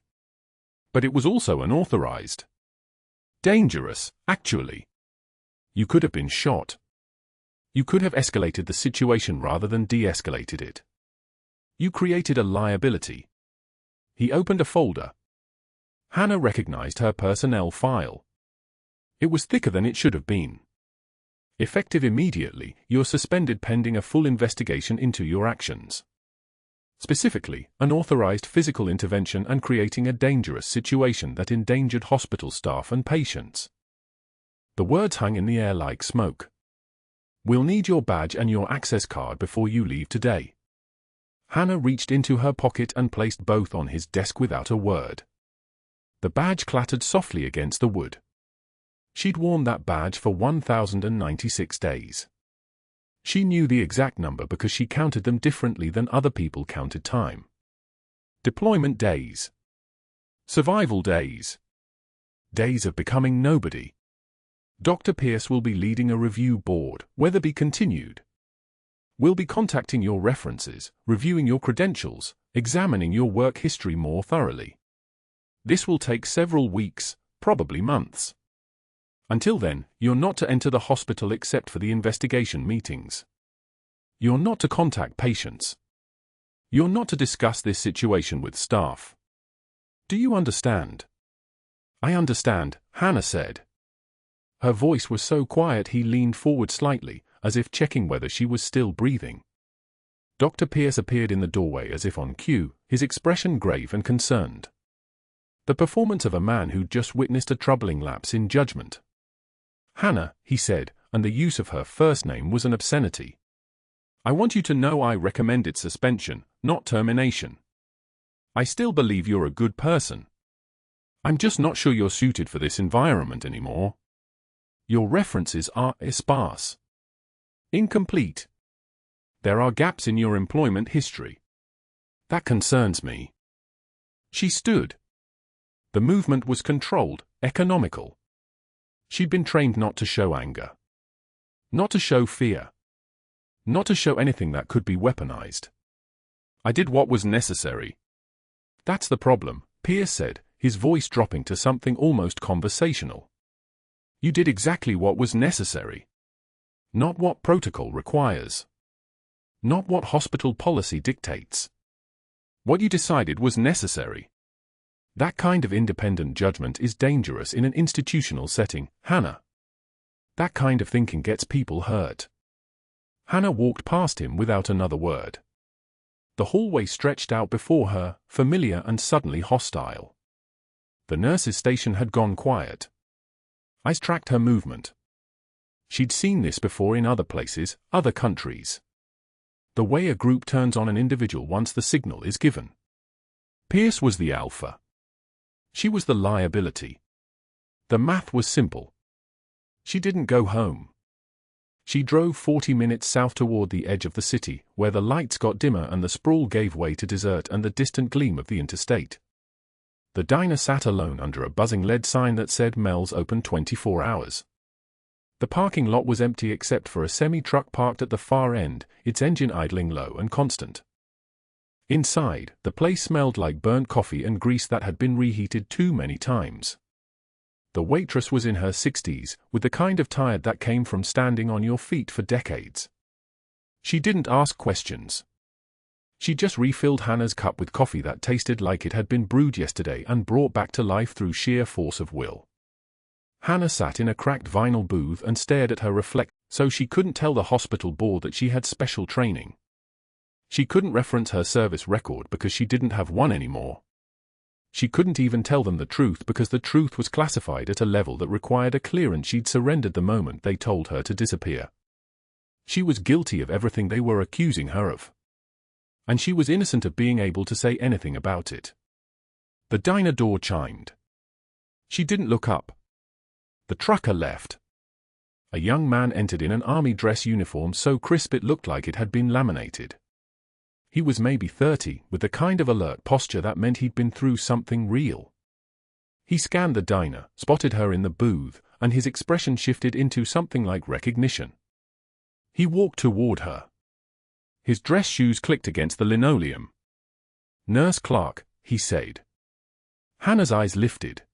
But it was also unauthorized. Dangerous, actually. You could have been shot. You could have escalated the situation rather than de-escalated it. You created a liability. He opened a folder. Hannah recognized her personnel file. It was thicker than it should have been. Effective immediately, you're suspended pending a full investigation into your actions. Specifically, unauthorized physical intervention and creating a dangerous situation that endangered hospital staff and patients. The words hung in the air like smoke. We'll need your badge and your access card before you leave today. Hannah reached into her pocket and placed both on his desk without a word. The badge clattered softly against the wood. She'd worn that badge for 1,096 days. She knew the exact number because she counted them differently than other people counted time. Deployment days. Survival days. Days of becoming nobody. Dr. Pierce will be leading a review board, Weatherby continued. We'll be contacting your references, reviewing your credentials, examining your work history more thoroughly. This will take several weeks, probably months. Until then, you're not to enter the hospital except for the investigation meetings. You're not to contact patients. You're not to discuss this situation with staff. Do you understand? I understand, Hannah said. Her voice was so quiet he leaned forward slightly, as if checking whether she was still breathing. Dr. Pierce appeared in the doorway as if on cue, his expression grave and concerned. The performance of a man who'd just witnessed a troubling lapse in judgment. Hannah, he said, and the use of her first name was an obscenity. I want you to know I recommended suspension, not termination. I still believe you're a good person. I'm just not sure you're suited for this environment anymore. Your references are sparse. Incomplete. There are gaps in your employment history. That concerns me. She stood. The movement was controlled, economical. She'd been trained not to show anger. Not to show fear. Not to show anything that could be weaponized. I did what was necessary. That's the problem, Pierce said, his voice dropping to something almost conversational. You did exactly what was necessary. Not what protocol requires. Not what hospital policy dictates. What you decided was necessary. That kind of independent judgment is dangerous in an institutional setting, Hannah. That kind of thinking gets people hurt. Hannah walked past him without another word. The hallway stretched out before her, familiar and suddenly hostile. The nurse's station had gone quiet. Eyes tracked her movement. She'd seen this before in other places, other countries. The way a group turns on an individual once the signal is given. Pierce was the alpha. She was the liability. The math was simple. She didn't go home. She drove 40 minutes south toward the edge of the city, where the lights got dimmer and the sprawl gave way to desert and the distant gleam of the interstate. The diner sat alone under a buzzing LED sign that said Mel's open 24 hours. The parking lot was empty except for a semi-truck parked at the far end, its engine idling low and constant. Inside, the place smelled like burnt coffee and grease that had been reheated too many times. The waitress was in her 60s, with the kind of tired that came from standing on your feet for decades. She didn't ask questions. She just refilled Hannah's cup with coffee that tasted like it had been brewed yesterday and brought back to life through sheer force of will. Hannah sat in a cracked vinyl booth and stared at her reflection, so she couldn't tell the hospital board that she had special training. She couldn't reference her service record because she didn't have one anymore. She couldn't even tell them the truth because the truth was classified at a level that required a clearance she'd surrendered the moment they told her to disappear. She was guilty of everything they were accusing her of. And she was innocent of being able to say anything about it. The diner door chimed. She didn't look up. The trucker left. A young man entered in an army dress uniform so crisp it looked like it had been laminated. He was maybe 30, with the kind of alert posture that meant he'd been through something real. He scanned the diner, spotted her in the booth, and his expression shifted into something like recognition. He walked toward her. His dress shoes clicked against the linoleum. "Nurse Clarke," he said. Hannah's eyes lifted.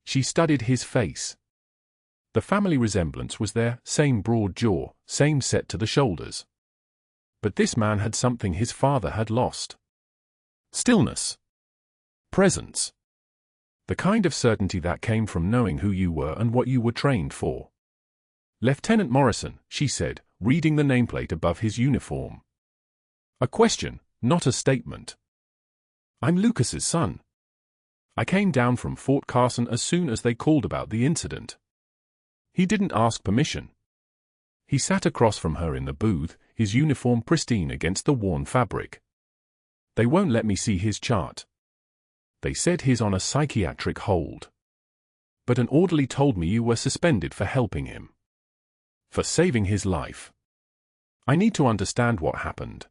She studied his face. The family resemblance was there, same broad jaw, same set to the shoulders. But this man had something his father had lost. Stillness. Presence. The kind of certainty that came from knowing who you were and what you were trained for. "Lieutenant Morrison," she said, reading the nameplate above his uniform. A question, not a statement. "I'm Lucas's son. I came down from Fort Carson as soon as they called about the incident." He didn't ask permission. He sat across from her in the booth, his uniform pristine against the worn fabric. "They won't let me see his chart. They said he's on a psychiatric hold. But an orderly told me you were suspended for helping him. For saving his life. I need to understand what happened."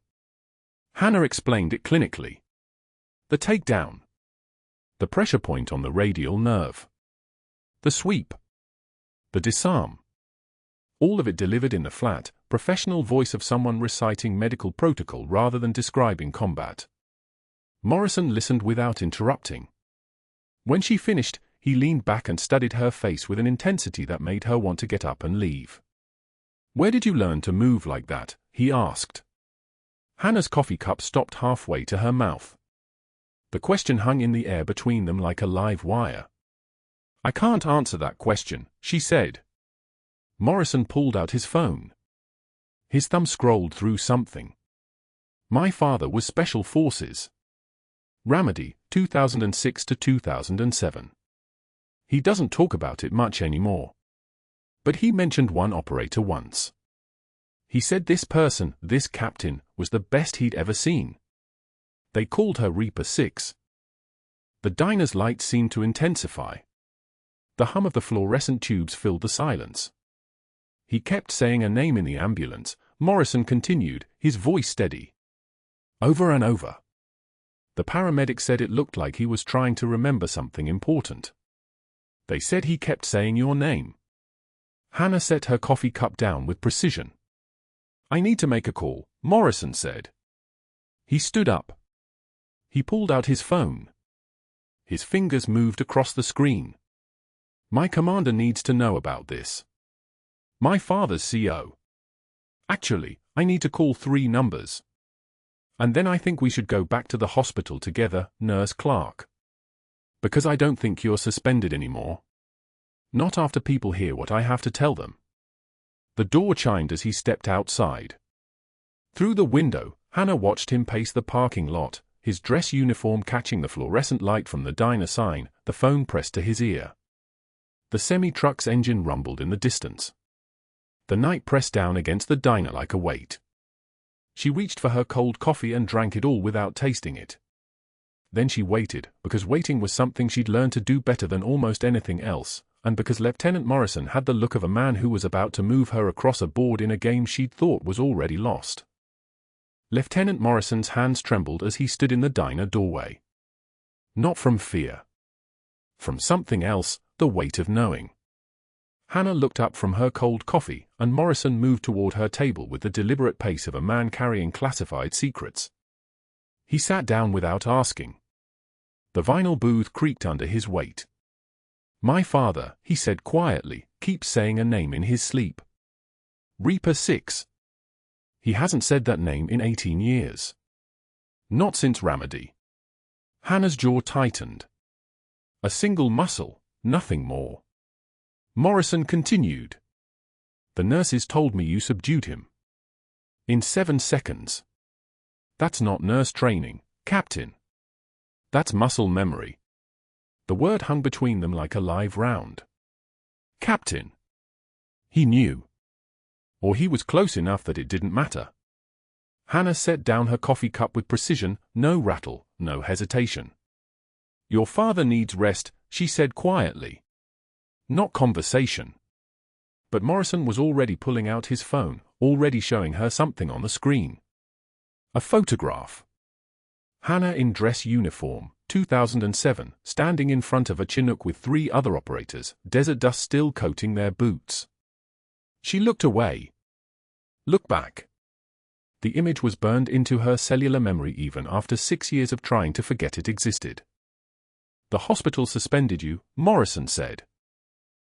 Hannah explained it clinically. The takedown. The pressure point on the radial nerve. The sweep. The disarm. All of it delivered in the flat, professional voice of someone reciting medical protocol rather than describing combat. Morrison listened without interrupting. When she finished, he leaned back and studied her face with an intensity that made her want to get up and leave. "Where did you learn to move like that?" he asked. Hannah's coffee cup stopped halfway to her mouth. The question hung in the air between them like a live wire. "I can't answer that question," she said. Morrison pulled out his phone. His thumb scrolled through something. "My father was Special Forces. Ramadi, 2006 to 2007. He doesn't talk about it much anymore. But he mentioned one operator once. He said this person, this captain, was the best he'd ever seen. They called her Reaper 6. The diner's lights seemed to intensify. The hum of the fluorescent tubes filled the silence. He kept saying a name in the ambulance. Morrison continued, his voice steady. Over and over. The paramedic said it looked like he was trying to remember something important. They said he kept saying your name. Hannah set her coffee cup down with precision. "I need to make a call," Morrison said. He stood up. He pulled out his phone. His fingers moved across the screen. "My commander needs to know about this. My father's CO. Actually, I need to call 3 numbers. And then I think we should go back to the hospital together, Nurse Clarke. Because I don't think you're suspended anymore. Not after people hear what I have to tell them." The door chimed as he stepped outside. Through the window, Hannah watched him pace the parking lot, his dress uniform catching the fluorescent light from the diner sign, the phone pressed to his ear. The semi-truck's engine rumbled in the distance. The night pressed down against the diner like a weight. She reached for her cold coffee and drank it all without tasting it. Then she waited, because waiting was something she'd learned to do better than almost anything else, and because Lieutenant Morrison had the look of a man who was about to move her across a board in a game she'd thought was already lost. Lieutenant Morrison's hands trembled as he stood in the diner doorway. Not from fear. From something else, the weight of knowing. Hannah looked up from her cold coffee, and Morrison moved toward her table with the deliberate pace of a man carrying classified secrets. He sat down without asking. The vinyl booth creaked under his weight. "My father," he said quietly, "keeps saying a name in his sleep. Reaper 6. He hasn't said that name in 18 years. Not since Ramadi." Hannah's jaw tightened. A single muscle, nothing more. Morrison continued. "The nurses told me you subdued him. In 7 seconds. That's not nurse training, Captain. That's muscle memory." The word hung between them like a live round. Captain. He knew. Or he was close enough that it didn't matter. Hannah set down her coffee cup with precision, no rattle, no hesitation. "Your father needs rest," she said quietly. Not conversation. But Morrison was already pulling out his phone, already showing her something on the screen. A photograph. Hannah in dress uniform, 2007, standing in front of a Chinook with 3 other operators, desert dust still coating their boots. She looked away. Look back. The image was burned into her cellular memory even after 6 years of trying to forget it existed. "The hospital suspended you," Morrison said.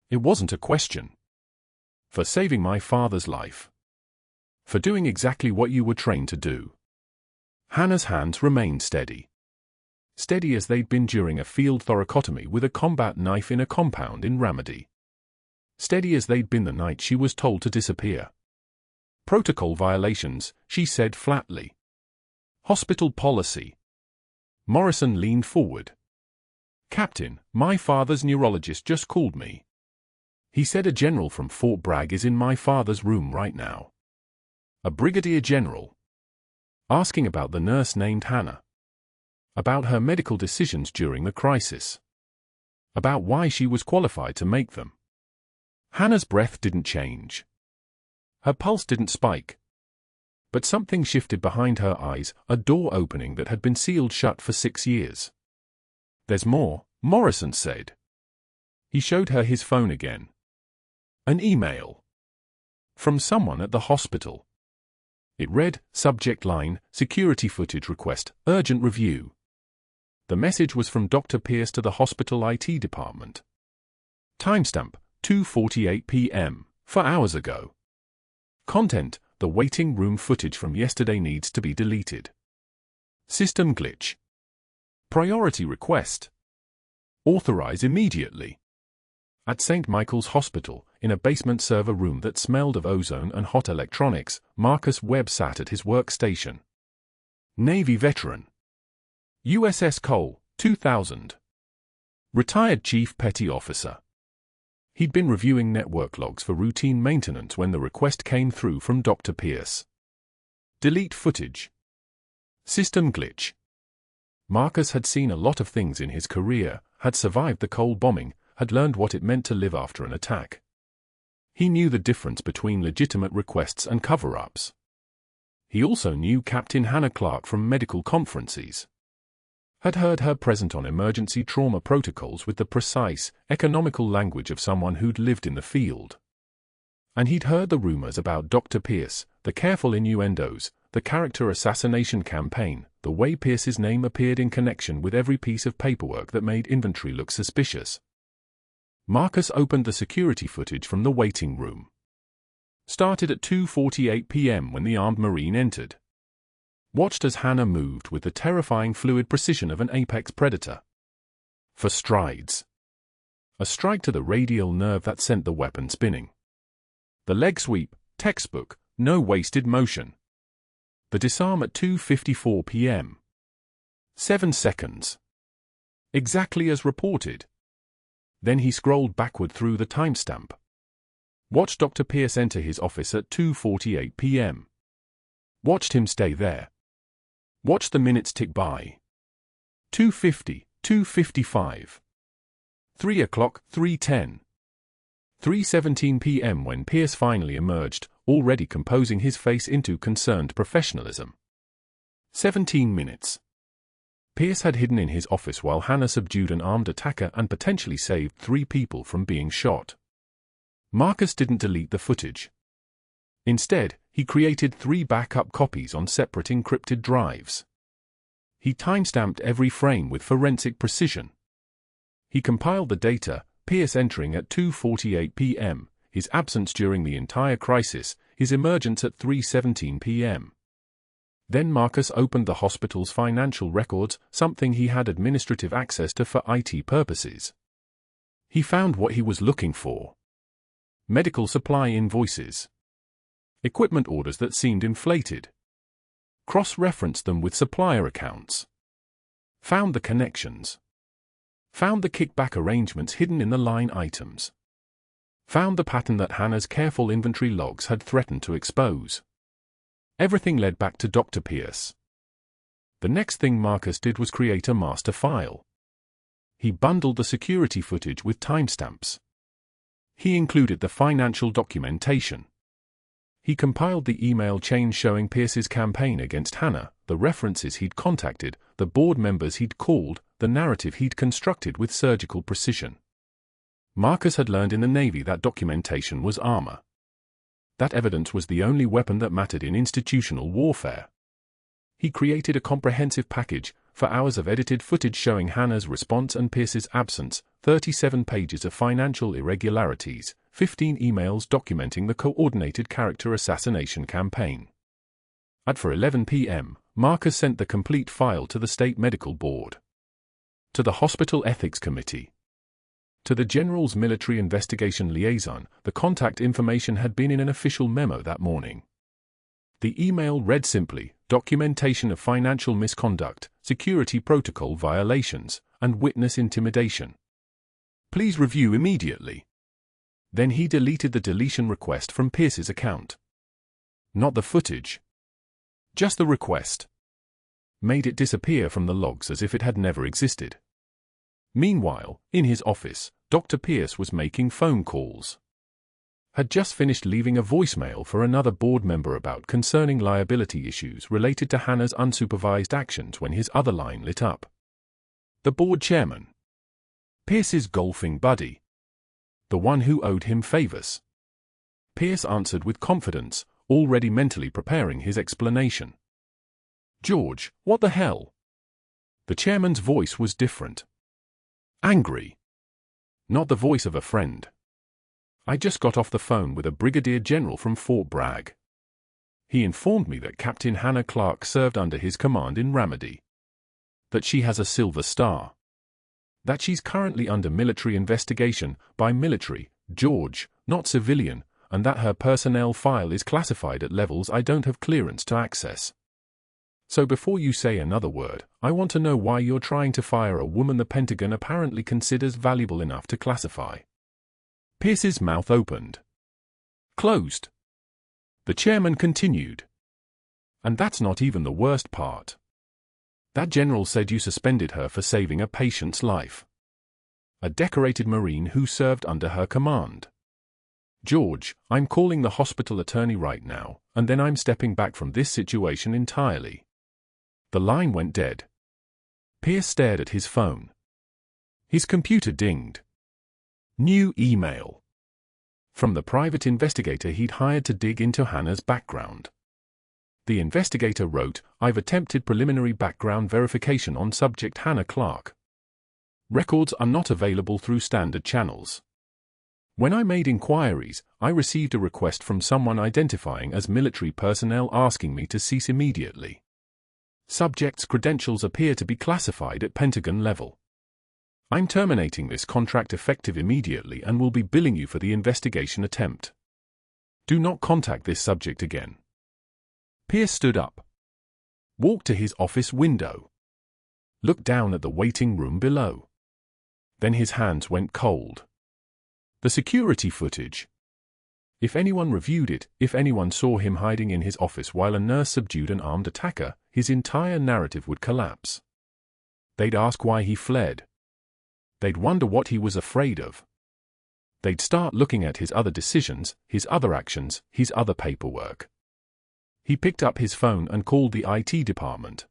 "It wasn't a question. For saving my father's life. For doing exactly what you were trained to do." Hannah's hands remained steady. Steady as they'd been during a field thoracotomy with a combat knife in a compound in Ramadi. Steady as they'd been the night she was told to disappear. "Protocol violations," she said flatly. "Hospital policy." Morrison leaned forward. "Captain, my father's neurologist just called me. He said a general from Fort Bragg is in my father's room right now. A brigadier general. Asking about the nurse named Hannah. About her medical decisions during the crisis. About why she was qualified to make them." Hannah's breath didn't change. Her pulse didn't spike. But something shifted behind her eyes, a door opening that had been sealed shut for 6 years. "There's more," Morrison said. He showed her his phone again. An email. From someone at the hospital. It read, subject line, security footage request, urgent review. The message was from Dr. Pierce to the hospital IT department. Timestamp, 2:48 p.m., 4 hours ago. Content, the waiting room footage from yesterday needs to be deleted. System glitch. Priority request. Authorize immediately. At St. Michael's Hospital, in a basement server room that smelled of ozone and hot electronics, Marcus Webb sat at his workstation. Navy veteran. USS Cole, 2000. Retired Chief Petty Officer. He'd been reviewing network logs for routine maintenance when the request came through from Dr. Pierce. Delete footage. System glitch. Marcus had seen a lot of things in his career, had survived the Cole bombing, had learned what it meant to live after an attack. He knew the difference between legitimate requests and cover-ups. He also knew Captain Hannah Clarke from medical conferences. Had heard her present on emergency trauma protocols with the precise, economical language of someone who'd lived in the field. And he'd heard the rumors about Dr. Pierce, the careful innuendos, the character assassination campaign, the way Pierce's name appeared in connection with every piece of paperwork that made inventory look suspicious. Marcus opened the security footage from the waiting room. Started at 2:48 p.m. when the armed Marine entered. Watched as Hannah moved with the terrifying fluid precision of an apex predator. For strides. A strike to the radial nerve that sent the weapon spinning. The leg sweep, textbook, no wasted motion. The disarm at 2:54 p.m. 7 seconds. Exactly as reported. Then he scrolled backward through the timestamp. Watched Dr. Pierce enter his office at 2:48 p.m. Watched him stay there. Watched the minutes tick by. 2:50, 2:55. 3 o'clock, 3:10. 3:17 p.m. when Pierce finally emerged, already composing his face into concerned professionalism. 17 minutes. Pierce had hidden in his office while Hannah subdued an armed attacker and potentially saved 3 people from being shot. Marcus didn't delete the footage. Instead, he created 3 backup copies on separate encrypted drives. He timestamped every frame with forensic precision. He compiled the data, Pierce entering at 2:48 p.m., his absence during the entire crisis, his emergence at 3:17 p.m. Then Marcus opened the hospital's financial records, something he had administrative access to for IT purposes. He found what he was looking for. Medical supply invoices. Equipment orders that seemed inflated. Cross-referenced them with supplier accounts. Found the connections. Found the kickback arrangements hidden in the line items. Found the pattern that Hannah's careful inventory logs had threatened to expose. Everything led back to Dr. Pierce. The next thing Marcus did was create a master file. He bundled the security footage with timestamps. He included the financial documentation. He compiled the email chain showing Pierce's campaign against Hannah, the references he'd contacted, the board members he'd called, the narrative he'd constructed with surgical precision. Marcus had learned in the Navy that documentation was armor. That evidence was the only weapon that mattered in institutional warfare. He created a comprehensive package, for hours of edited footage showing Hannah's response and Pierce's absence, 37 pages of financial irregularities, 15 emails documenting the coordinated character assassination campaign. At 4:11 p.m., Marcus sent the complete file to the State Medical Board, to the Hospital Ethics Committee, to the General's Military Investigation Liaison. The contact information had been in an official memo that morning. The email read simply, documentation of financial misconduct, security protocol violations, and witness intimidation. Please review immediately. Then he deleted the deletion request from Pierce's account. Not the footage. Just the request. Made it disappear from the logs as if it had never existed. Meanwhile, in his office, Dr. Pierce was making phone calls. Had just finished leaving a voicemail for another board member about concerning liability issues related to Hannah's unsupervised actions when his other line lit up. The board chairman. Pierce's golfing buddy. The one who owed him favors. Pierce answered with confidence, already mentally preparing his explanation. George, what the hell? The chairman's voice was different. Angry. Not the voice of a friend. I just got off the phone with a brigadier general from Fort Bragg. He informed me that Captain Hannah Clarke served under his command in Ramadi. That she has a Silver Star. That she's currently under military investigation, by military, George, not civilian, and that her personnel file is classified at levels I don't have clearance to access. So before you say another word, I want to know why you're trying to fire a woman the Pentagon apparently considers valuable enough to classify. Pierce's mouth opened. Closed. The chairman continued. And that's not even the worst part. That general said you suspended her for saving a patient's life. A decorated Marine who served under her command. George, I'm calling the hospital attorney right now, and then I'm stepping back from this situation entirely. The line went dead. Pierce stared at his phone. His computer dinged. New email. From the private investigator he'd hired to dig into Hannah's background. The investigator wrote, I've attempted preliminary background verification on subject Hannah Clarke. Records are not available through standard channels. When I made inquiries, I received a request from someone identifying as military personnel asking me to cease immediately. Subject's credentials appear to be classified at Pentagon level. I'm terminating this contract effective immediately and will be billing you for the investigation attempt. Do not contact this subject again. Pierce stood up. Walked to his office window. Looked down at the waiting room below. Then his hands went cold. The security footage. If anyone reviewed it, if anyone saw him hiding in his office while a nurse subdued an armed attacker, his entire narrative would collapse. They'd ask why he fled. They'd wonder what he was afraid of. They'd start looking at his other decisions, his other actions, his other paperwork. He picked up his phone and called the IT department.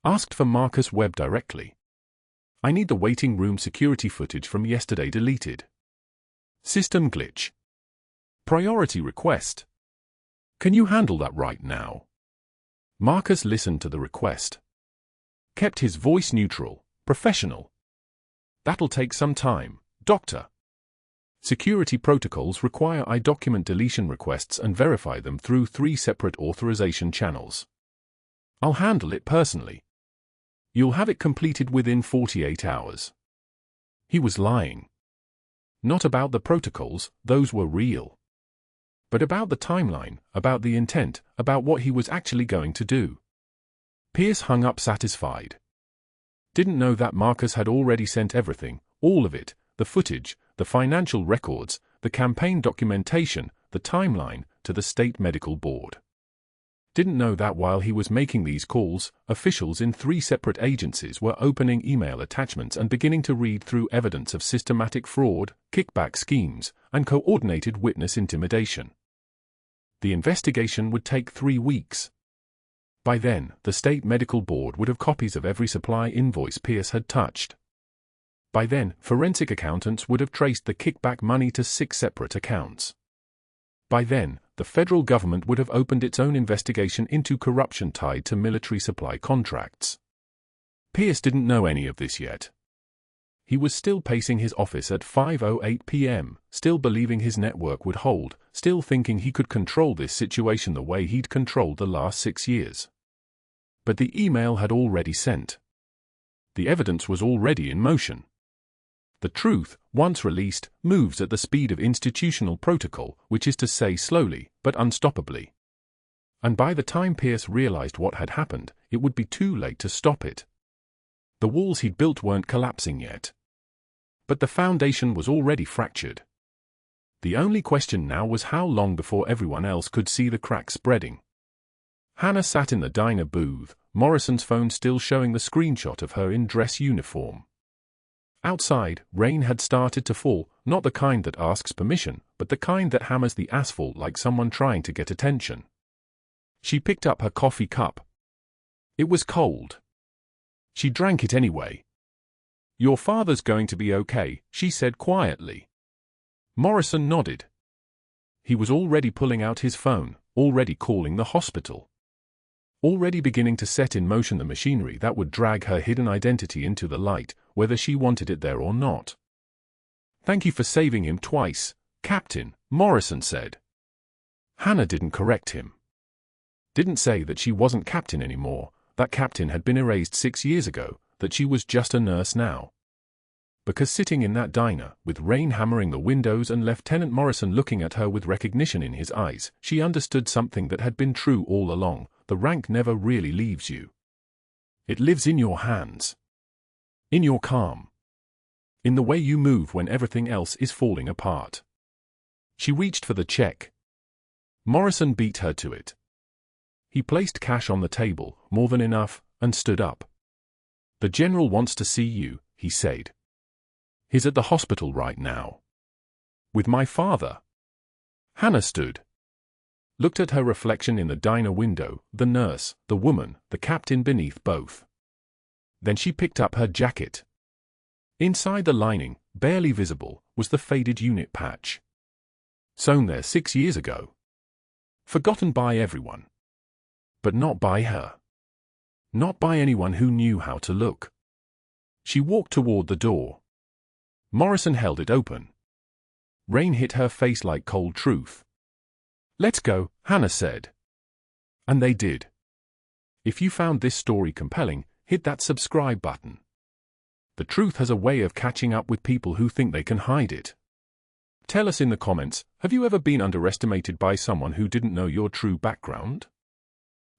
Asked for Marcus Webb directly. I need the waiting room security footage from yesterday deleted. System glitch. Priority request. Can you handle that right now? Marcus listened to the request. Kept his voice neutral, professional. That'll take some time, Doctor. Security protocols require I document deletion requests and verify them through 3 separate authorization channels. I'll handle it personally. You'll have it completed within 48 hours. He was lying. Not about the protocols, those were real. But about the timeline, about the intent, about what he was actually going to do. Pierce hung up satisfied. Didn't know that Marcus had already sent everything, all of it, the footage, the financial records, the campaign documentation, the timeline, to the state medical board. Didn't know that while he was making these calls, officials in 3 separate agencies were opening email attachments and beginning to read through evidence of systematic fraud, kickback schemes, and coordinated witness intimidation. The investigation would take 3 weeks. By then, the state medical board would have copies of every supply invoice Pierce had touched. By then, forensic accountants would have traced the kickback money to 6 separate accounts. By then, the federal government would have opened its own investigation into corruption tied to military supply contracts. Pierce didn't know any of this yet. He was still pacing his office at 5:08 p.m., still believing his network would hold, still thinking he could control this situation the way he'd controlled the last 6 years. But the email had already sent. The evidence was already in motion. The truth, once released, moves at the speed of institutional protocol, which is to say slowly, but unstoppably. And by the time Pierce realized what had happened, it would be too late to stop it. The walls he'd built weren't collapsing yet. But the foundation was already fractured. The only question now was how long before everyone else could see the cracks spreading. Hannah sat in the diner booth, Morrison's phone still showing the screenshot of her in dress uniform. Outside, rain had started to fall, not the kind that asks permission, but the kind that hammers the asphalt like someone trying to get attention. She picked up her coffee cup. It was cold. She drank it anyway. "Your father's going to be okay," she said quietly. Morrison nodded. He was already pulling out his phone, already calling the hospital. Already beginning to set in motion the machinery that would drag her hidden identity into the light, whether she wanted it there or not. "Thank you for saving him twice, Captain," Morrison said. Hannah didn't correct him. Didn't say that she wasn't captain anymore, that captain had been erased 6 years ago, that she was just a nurse now. Because sitting in that diner, with rain hammering the windows and Lieutenant Morrison looking at her with recognition in his eyes, she understood something that had been true all along: the rank never really leaves you. It lives in your hands. In your calm. In the way you move when everything else is falling apart. She reached for the check. Morrison beat her to it. He placed cash on the table, more than enough, and stood up. "The general wants to see you," he said. "He's at the hospital right now. With my father." Hannah stood. Looked at her reflection in the diner window, the nurse, the woman, the captain beneath both. Then she picked up her jacket. Inside the lining, barely visible, was the faded unit patch. Sewn there 6 years ago. Forgotten by everyone. But not by her. Not by anyone who knew how to look. She walked toward the door. Morrison held it open. Rain hit her face like cold truth. "Let's go," Hannah said. And they did. If you found this story compelling, hit that subscribe button. The truth has a way of catching up with people who think they can hide it. Tell us in the comments, have you ever been underestimated by someone who didn't know your true background?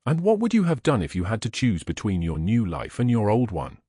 And what would you have done if you had to choose between your new life and your old one?